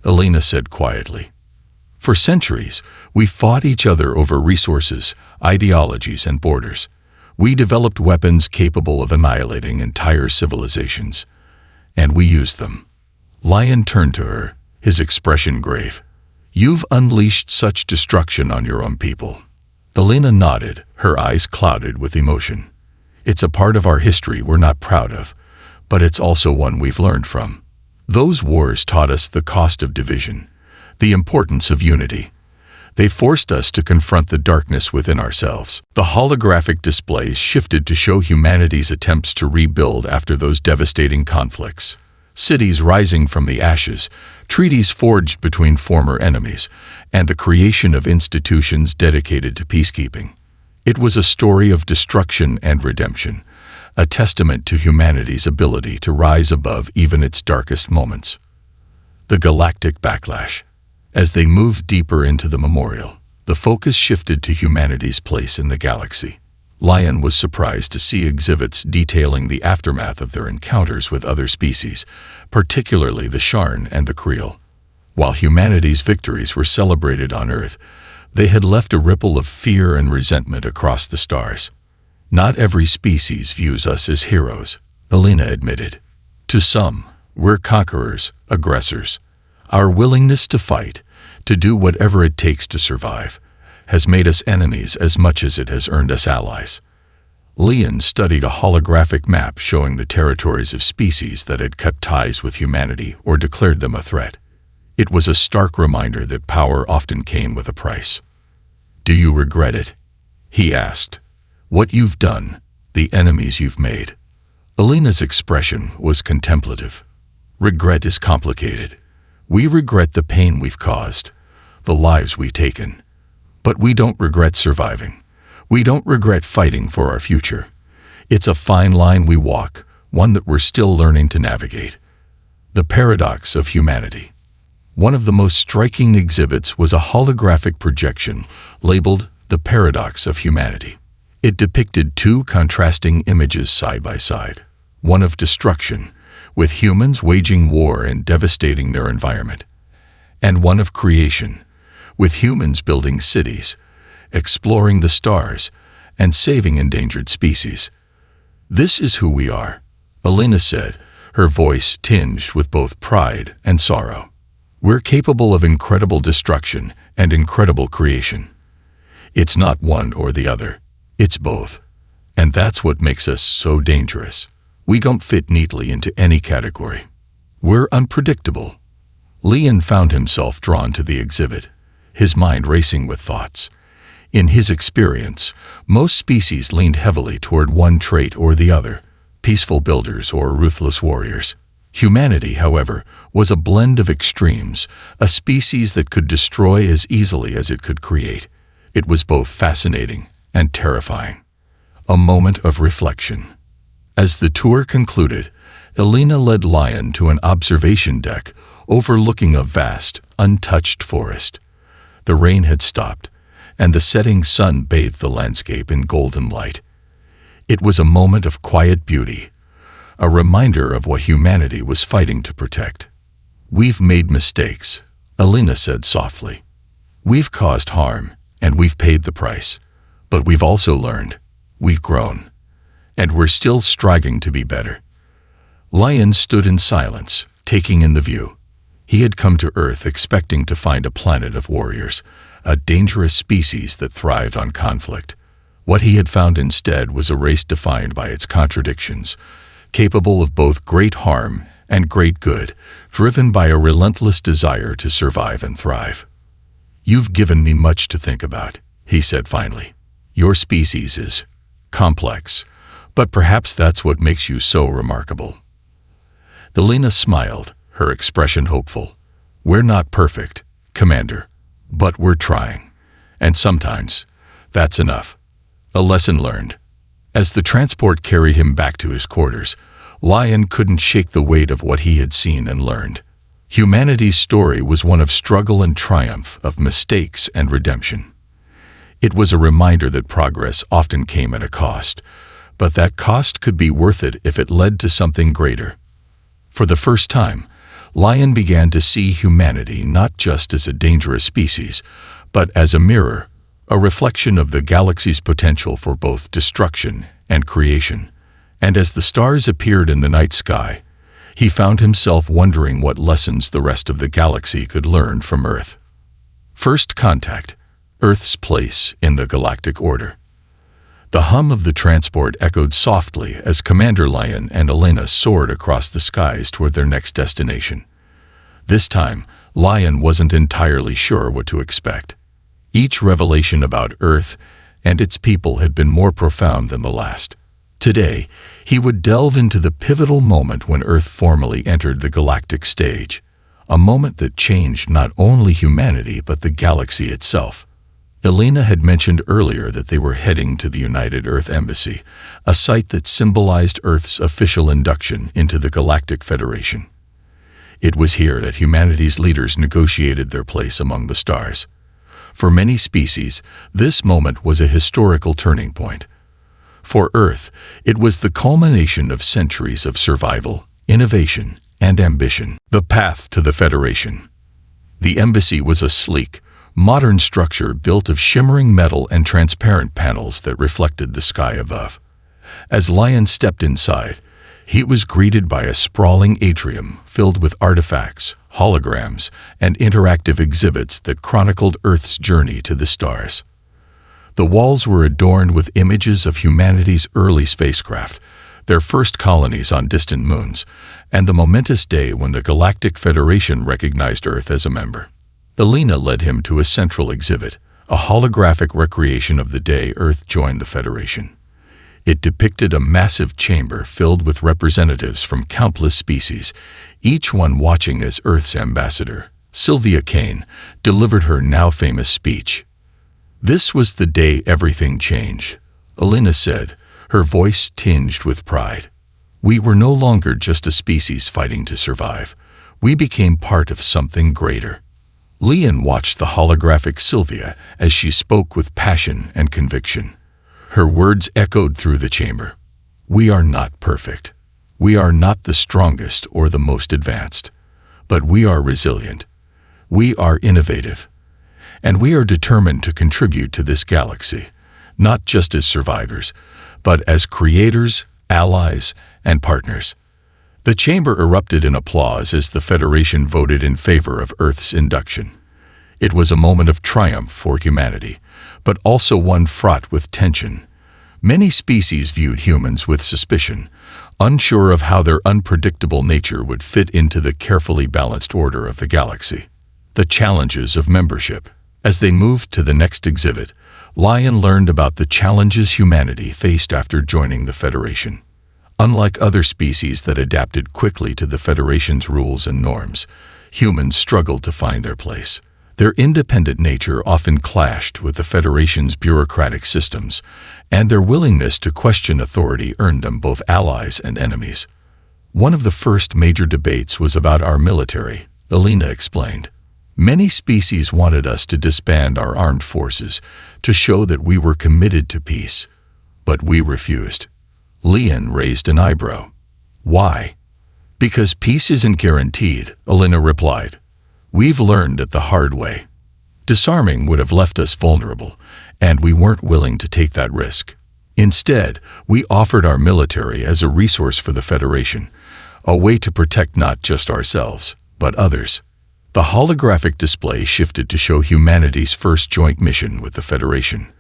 Elena said quietly. For centuries, we fought each other over resources, ideologies, and borders. We developed weapons capable of annihilating entire civilizations. And we used them. Lion turned to her, his expression grave. You've unleashed such destruction on your own people. Elena nodded, her eyes clouded with emotion. It's a part of our history we're not proud of, but it's also one we've learned from. Those wars taught us the cost of division, the importance of unity. They forced us to confront the darkness within ourselves. The holographic displays shifted to show humanity's attempts to rebuild after those devastating conflicts. Cities rising from the ashes, treaties forged between former enemies, and the creation of institutions dedicated to peacekeeping. It was a story of destruction and redemption, a testament to humanity's ability to rise above even its darkest moments. The Galactic Backlash. As they moved deeper into the memorial, the focus shifted to humanity's place in the galaxy. Lion was surprised to see exhibits detailing the aftermath of their encounters with other species, particularly the Sharn and the Creel. While humanity's victories were celebrated on Earth, they had left a ripple of fear and resentment across the stars. Not every species views us as heroes, Elena admitted. To some, we're conquerors, aggressors. Our willingness to fight, to do whatever it takes to survive, has made us enemies as much as it has earned us allies. Lian studied a holographic map showing the territories of species that had cut ties with humanity or declared them a threat. It was a stark reminder that power often came with a price. Do you regret it? He asked. What you've done, the enemies you've made. Elena's expression was contemplative. Regret is complicated. We regret the pain we've caused, the lives we've taken. But we don't regret surviving. We don't regret fighting for our future. It's a fine line we walk, one that we're still learning to navigate. The paradox of humanity. One of the most striking exhibits was a holographic projection labeled The Paradox of Humanity. It depicted two contrasting images side by side, one of destruction, with humans waging war and devastating their environment, and one of creation, with humans building cities, exploring the stars, and saving endangered species. This is who we are, Elena said, her voice tinged with both pride and sorrow. We're capable of incredible destruction and incredible creation. It's not one or the other, it's both. And that's what makes us so dangerous. We don't fit neatly into any category. We're unpredictable. Leon found himself drawn to the exhibit, his mind racing with thoughts. In his experience, most species leaned heavily toward one trait or the other, peaceful builders or ruthless warriors. Humanity, however, was a blend of extremes, a species that could destroy as easily as it could create. It was both fascinating and terrifying. A moment of reflection. As the tour concluded, Elena led Lion to an observation deck overlooking a vast, untouched forest. The rain had stopped, and the setting sun bathed the landscape in golden light. It was a moment of quiet beauty, a reminder of what humanity was fighting to protect. "We've made mistakes," Elena said softly. "We've caused harm, and we've paid the price. But we've also learned. We've grown. And we're still striving to be better." Lion stood in silence, taking in the view. He had come to Earth expecting to find a planet of warriors, a dangerous species that thrived on conflict. What he had found instead was a race defined by its contradictions, capable of both great harm and great good, driven by a relentless desire to survive and thrive. "You've given me much to think about," he said finally. "Your species is complex, but perhaps that's what makes you so remarkable." Elena smiled, her expression hopeful. "We're not perfect, Commander, but we're trying. And sometimes, that's enough." A lesson learned. As the transport carried him back to his quarters, Lion couldn't shake the weight of what he had seen and learned. Humanity's story was one of struggle and triumph, of mistakes and redemption. It was a reminder that progress often came at a cost, but that cost could be worth it if it led to something greater. For the first time, Lion began to see humanity not just as a dangerous species, but as a mirror, a reflection of the galaxy's potential for both destruction and creation. And as the stars appeared in the night sky, he found himself wondering what lessons the rest of the galaxy could learn from Earth. First contact, Earth's place in the galactic order. The hum of the transport echoed softly as Commander Lion and Elena soared across the skies toward their next destination. This time, Lion wasn't entirely sure what to expect. Each revelation about Earth and its people had been more profound than the last. Today, he would delve into the pivotal moment when Earth formally entered the galactic stage, a moment that changed not only humanity but the galaxy itself. Elena had mentioned earlier that they were heading to the United Earth Embassy, a site that symbolized Earth's official induction into the Galactic Federation. It was here that humanity's leaders negotiated their place among the stars. For many species, this moment was a historical turning point. For Earth, it was the culmination of centuries of survival, innovation, and ambition. The path to the Federation. The embassy was a sleek, modern structure built of shimmering metal and transparent panels that reflected the sky above. As Lion stepped inside, he was greeted by a sprawling atrium filled with artifacts, holograms, and interactive exhibits that chronicled Earth's journey to the stars. The walls were adorned with images of humanity's early spacecraft, their first colonies on distant moons, and the momentous day when the Galactic Federation recognized Earth as a member. Elena led him to a central exhibit, a holographic recreation of the day Earth joined the Federation. It depicted a massive chamber filled with representatives from countless species, each one watching as Earth's ambassador, Sylvia Kane, delivered her now famous speech. "This was the day everything changed," Elena said, her voice tinged with pride. "We were no longer just a species fighting to survive. We became part of something greater." Leon watched the holographic Sylvia as she spoke with passion and conviction. Her words echoed through the chamber. "We are not perfect. We are not the strongest or the most advanced. But we are resilient. We are innovative. And we are determined to contribute to this galaxy, not just as survivors, but as creators, allies, and partners." The chamber erupted in applause as the Federation voted in favor of Earth's induction. It was a moment of triumph for humanity, but also one fraught with tension. Many species viewed humans with suspicion, unsure of how their unpredictable nature would fit into the carefully balanced order of the galaxy. The challenges of membership. As they moved to the next exhibit, Lion learned about the challenges humanity faced after joining the Federation. Unlike other species that adapted quickly to the Federation's rules and norms, humans struggled to find their place. Their independent nature often clashed with the Federation's bureaucratic systems, and their willingness to question authority earned them both allies and enemies. One of the first major debates was about our military, Elena explained. Many species wanted us to disband our armed forces to show that we were committed to peace, but we refused. Leon raised an eyebrow. Why? Because peace isn't guaranteed, Elena replied. We've learned it the hard way. Disarming would have left us vulnerable, and we weren't willing to take that risk. Instead, we offered our military as a resource for the Federation, a way to protect not just ourselves, but others. The holographic display shifted to show humanity's first joint mission with the Federation,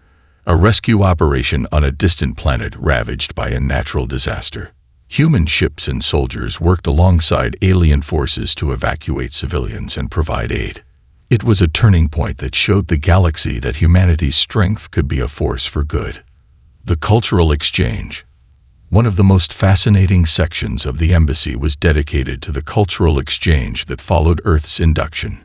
a rescue operation on a distant planet ravaged by a natural disaster. Human ships and soldiers worked alongside alien forces to evacuate civilians and provide aid. It was a turning point that showed the galaxy that humanity's strength could be a force for good. The cultural exchange. One of the most fascinating sections of the embassy was dedicated to the cultural exchange that followed Earth's induction.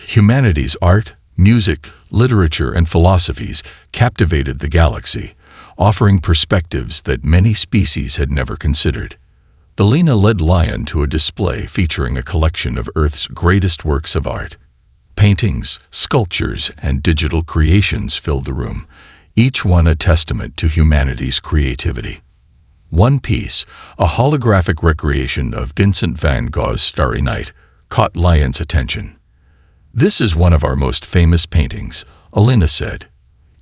Humanity's art, music, literature, and philosophies captivated the galaxy, offering perspectives that many species had never considered. Elena led Lion to a display featuring a collection of Earth's greatest works of art. Paintings, sculptures, and digital creations filled the room, each one a testament to humanity's creativity. One piece, a holographic recreation of Vincent van Gogh's Starry Night, caught Lion's attention. "This is one of our most famous paintings," Elena said.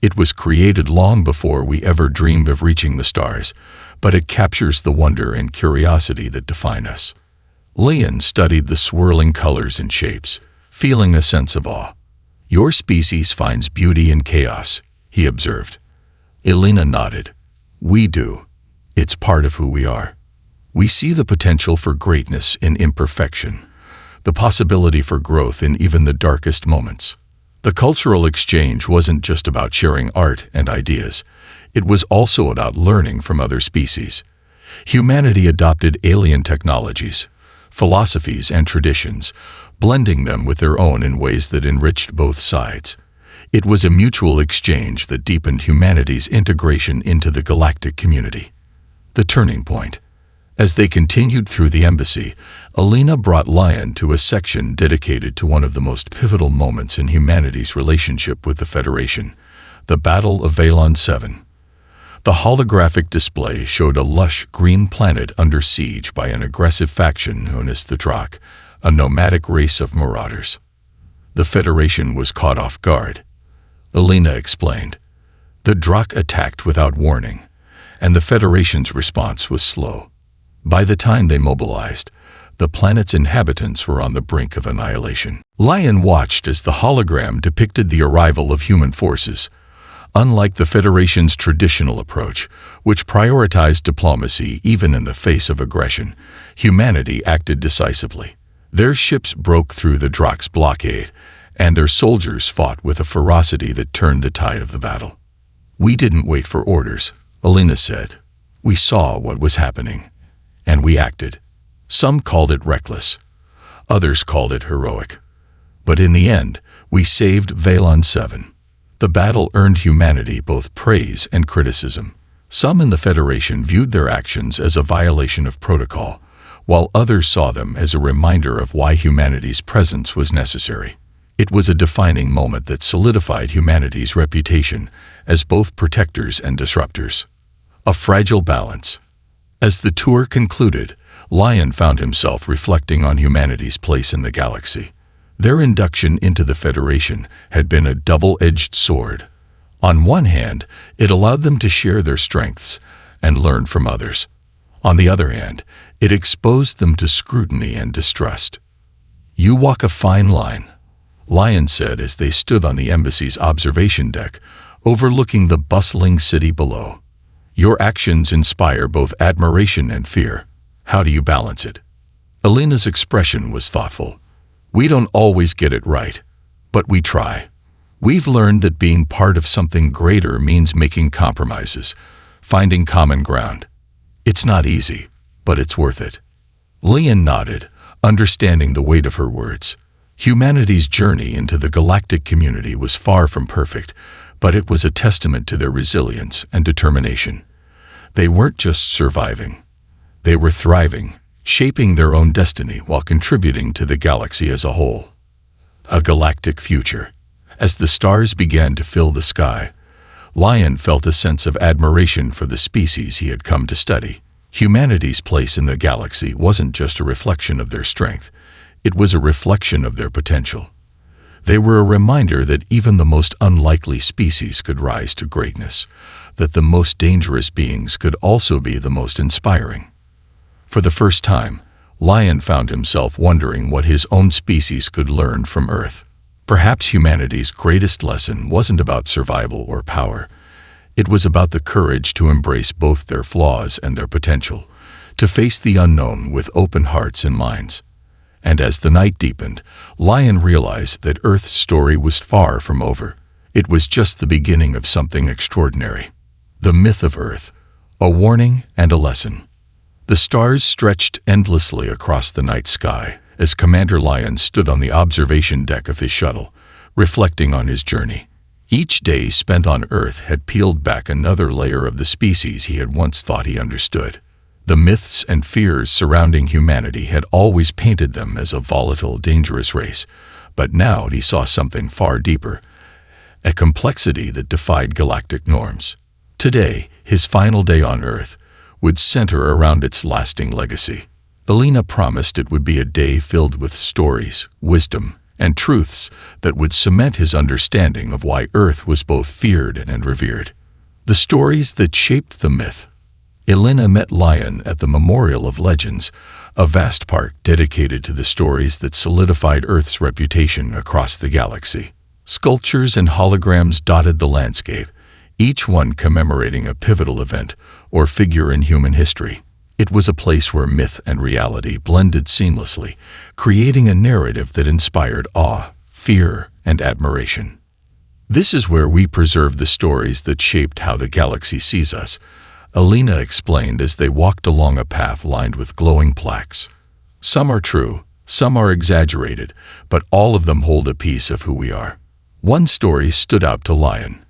"It was created long before we ever dreamed of reaching the stars, but it captures the wonder and curiosity that define us." Leon studied the swirling colors and shapes, feeling a sense of awe. "Your species finds beauty in chaos," he observed. Elena nodded. "We do. It's part of who we are. We see the potential for greatness in imperfection, the possibility for growth in even the darkest moments." The cultural exchange wasn't just about sharing art and ideas. It was also about learning from other species. Humanity adopted alien technologies, philosophies, and traditions, blending them with their own in ways that enriched both sides. It was a mutual exchange that deepened humanity's integration into the galactic community. The turning point. As they continued through the embassy, Elena brought Lion to a section dedicated to one of the most pivotal moments in humanity's relationship with the Federation, the Battle of Valon 7. The holographic display showed a lush green planet under siege by an aggressive faction known as the Drakh, a nomadic race of marauders. The Federation was caught off guard. Elena explained. The Drakh attacked without warning, and the Federation's response was slow. By the time they mobilized, the planet's inhabitants were on the brink of annihilation. Lion watched as the hologram depicted the arrival of human forces. Unlike the Federation's traditional approach, which prioritized diplomacy even in the face of aggression, humanity acted decisively. Their ships broke through the Drakh's blockade, and their soldiers fought with a ferocity that turned the tide of the battle. "We didn't wait for orders," Elena said. "We saw what was happening, and we acted." Some called it reckless. Others called it heroic. But in the end, we saved Valon 7. The battle earned humanity both praise and criticism. Some in the Federation viewed their actions as a violation of protocol, while others saw them as a reminder of why humanity's presence was necessary. It was a defining moment that solidified humanity's reputation as both protectors and disruptors. A fragile balance. As the tour concluded, Lion found himself reflecting on humanity's place in the galaxy. Their induction into the Federation had been a double-edged sword. On one hand, it allowed them to share their strengths and learn from others. On the other hand, it exposed them to scrutiny and distrust. "You walk a fine line," Lion said as they stood on the embassy's observation deck, overlooking the bustling city below. Your actions inspire both admiration and fear. How do you balance it? Elena's expression was thoughtful. We don't always get it right, but we try. We've learned that being part of something greater means making compromises, finding common ground. It's not easy, but it's worth it. Leon nodded, understanding the weight of her words. Humanity's journey into the galactic community was far from perfect, but it was a testament to their resilience and determination. They weren't just surviving. They were thriving, shaping their own destiny while contributing to the galaxy as a whole. A galactic future. As the stars began to fill the sky, Lion felt a sense of admiration for the species he had come to study. Humanity's place in the galaxy wasn't just a reflection of their strength, it was a reflection of their potential. They were a reminder that even the most unlikely species could rise to greatness, that the most dangerous beings could also be the most inspiring. For the first time, Lion found himself wondering what his own species could learn from Earth. Perhaps humanity's greatest lesson wasn't about survival or power. It was about the courage to embrace both their flaws and their potential, to face the unknown with open hearts and minds. And as the night deepened, Lion realized that Earth's story was far from over. It was just the beginning of something extraordinary. The myth of Earth, a warning and a lesson. The stars stretched endlessly across the night sky as Commander Lion stood on the observation deck of his shuttle, reflecting on his journey. Each day spent on Earth had peeled back another layer of the species he had once thought he understood. The myths and fears surrounding humanity had always painted them as a volatile, dangerous race, but now he saw something far deeper, a complexity that defied galactic norms. Today, his final day on Earth, would center around its lasting legacy. Elena promised it would be a day filled with stories, wisdom, and truths that would cement his understanding of why Earth was both feared and revered. The stories that shaped the myth. Elena met Lion at the Memorial of Legends, a vast park dedicated to the stories that solidified Earth's reputation across the galaxy. Sculptures and holograms dotted the landscape, each one commemorating a pivotal event or figure in human history. It was a place where myth and reality blended seamlessly, creating a narrative that inspired awe, fear, and admiration. This is where we preserve the stories that shaped how the galaxy sees us, Elena explained as they walked along a path lined with glowing plaques. Some are true, some are exaggerated, but all of them hold a piece of who we are. One story stood out to Lion.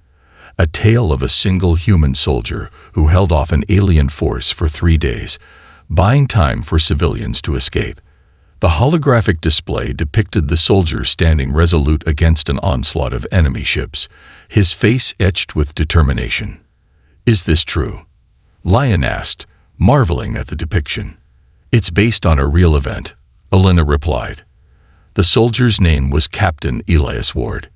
A tale of a single human soldier who held off an alien force for 3 days, buying time for civilians to escape. The holographic display depicted the soldier standing resolute against an onslaught of enemy ships, his face etched with determination. "Is this true?" Lion asked, marveling at the depiction. "It's based on a real event," Elena replied. The soldier's name was Captain Elias Ward.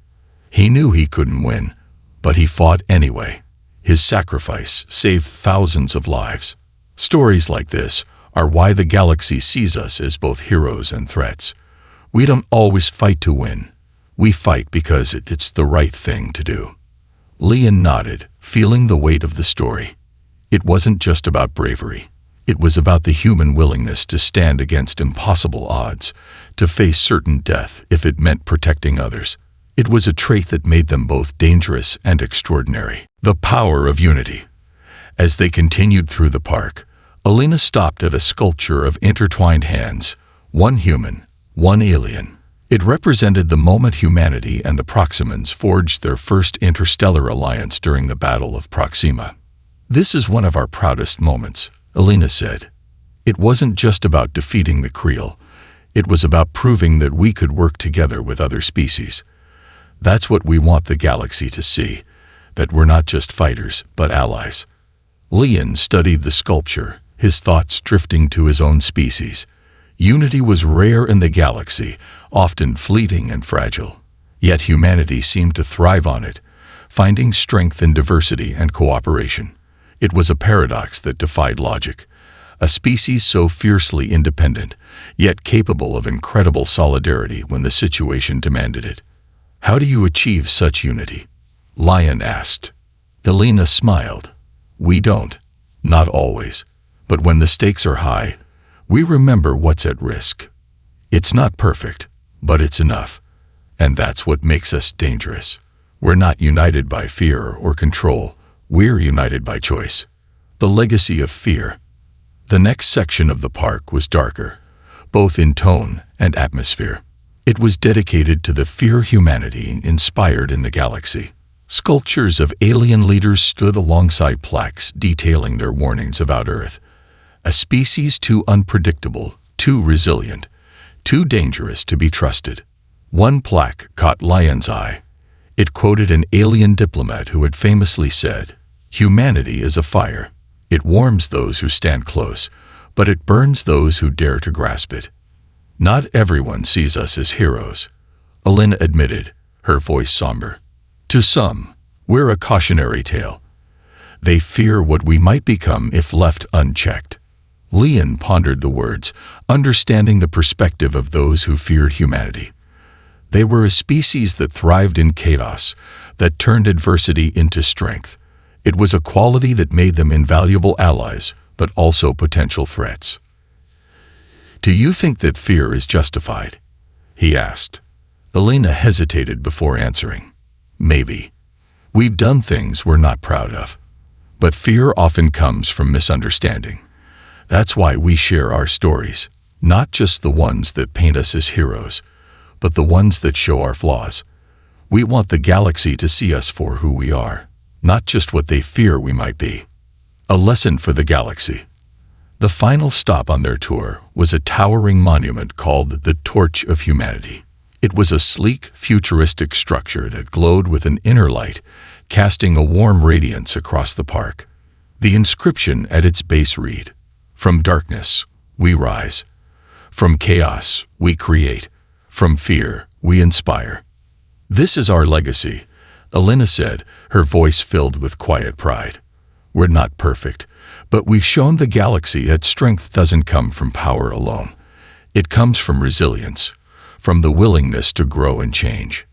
He knew he couldn't win, but he fought anyway. His sacrifice saved thousands of lives. Stories like this are why the galaxy sees us as both heroes and threats. We don't always fight to win. We fight because it's the right thing to do. Leon nodded, feeling the weight of the story. It wasn't just about bravery. It was about the human willingness to stand against impossible odds, to face certain death if it meant protecting others. It was a trait that made them both dangerous and extraordinary. The power of unity. As they continued through the park, Elena stopped at a sculpture of intertwined hands, one human, one alien. It represented the moment humanity and the Proximans forged their first interstellar alliance during the Battle of Proxima. "This is one of our proudest moments," Elena said. "It wasn't just about defeating the Creel. It was about proving that we could work together with other species. That's what we want the galaxy to see, that we're not just fighters, but allies." Leon studied the sculpture, his thoughts drifting to his own species. Unity was rare in the galaxy, often fleeting and fragile. Yet humanity seemed to thrive on it, finding strength in diversity and cooperation. It was a paradox that defied logic. A species so fiercely independent, yet capable of incredible solidarity when the situation demanded it. "How do you achieve such unity?" Lion asked. Elena smiled. We don't. Not always. But when the stakes are high, we remember what's at risk. It's not perfect, but it's enough. And that's what makes us dangerous. We're not united by fear or control. We're united by choice. The legacy of fear. The next section of the park was darker, both in tone and atmosphere. It was dedicated to the fear humanity inspired in the galaxy. Sculptures of alien leaders stood alongside plaques detailing their warnings about Earth. A species too unpredictable, too resilient, too dangerous to be trusted. One plaque caught Lion's eye. It quoted an alien diplomat who had famously said, "Humanity is a fire. It warms those who stand close, but it burns those who dare to grasp it." Not everyone sees us as heroes, Elena admitted, her voice somber. To some, we're a cautionary tale. They fear what we might become if left unchecked. Leon pondered the words, understanding the perspective of those who feared humanity. They were a species that thrived in chaos, that turned adversity into strength. It was a quality that made them invaluable allies, but also potential threats. "Do you think that fear is justified?" he asked. Elena hesitated before answering. "Maybe. We've done things we're not proud of. But fear often comes from misunderstanding. That's why we share our stories, not just the ones that paint us as heroes, but the ones that show our flaws. We want the galaxy to see us for who we are, not just what they fear we might be." A lesson for the galaxy. The final stop on their tour was a towering monument called the Torch of Humanity. It was a sleek, futuristic structure that glowed with an inner light, casting a warm radiance across the park. The inscription at its base read, "From darkness, we rise. From chaos, we create. From fear, we inspire." "This is our legacy," Elena said, her voice filled with quiet pride. "We're not perfect, but we've shown the galaxy that strength doesn't come from power alone. It comes from resilience, from the willingness to grow and change."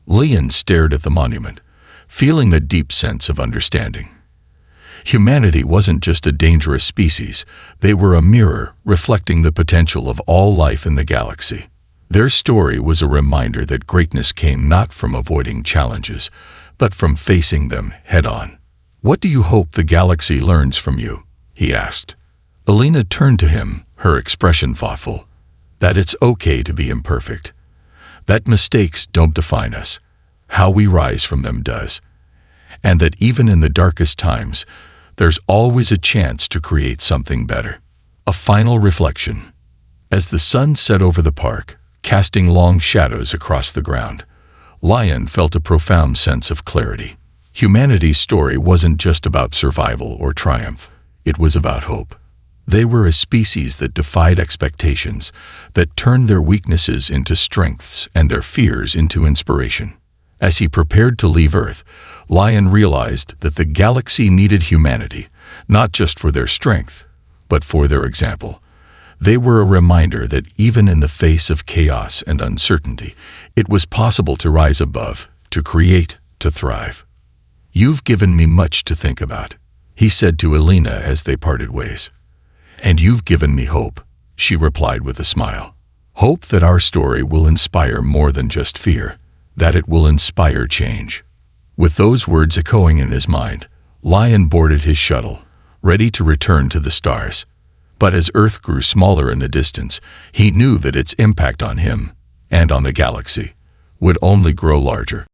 Leon stared at the monument, feeling a deep sense of understanding. Humanity wasn't just a dangerous species, they were a mirror reflecting the potential of all life in the galaxy. Their story was a reminder that greatness came not from avoiding challenges, but from facing them head-on. "What do you hope the galaxy learns from you?" he asked. Elena turned to him, her expression thoughtful. "That it's okay to be imperfect. That mistakes don't define us. How we rise from them does. And that even in the darkest times, there's always a chance to create something better." A final reflection. As the sun set over the park, casting long shadows across the ground, Lion felt a profound sense of clarity. Humanity's story wasn't just about survival or triumph. It was about hope. They were a species that defied expectations, that turned their weaknesses into strengths and their fears into inspiration. As he prepared to leave Earth, Lion realized that the galaxy needed humanity, not just for their strength, but for their example. They were a reminder that even in the face of chaos and uncertainty, it was possible to rise above, to create, to thrive. "You've given me much to think about," he said to Elena as they parted ways. "And you've given me hope," she replied with a smile. "Hope that our story will inspire more than just fear, that it will inspire change." With those words echoing in his mind, Lion boarded his shuttle, ready to return to the stars. But as Earth grew smaller in the distance, he knew that its impact on him, and on the galaxy, would only grow larger.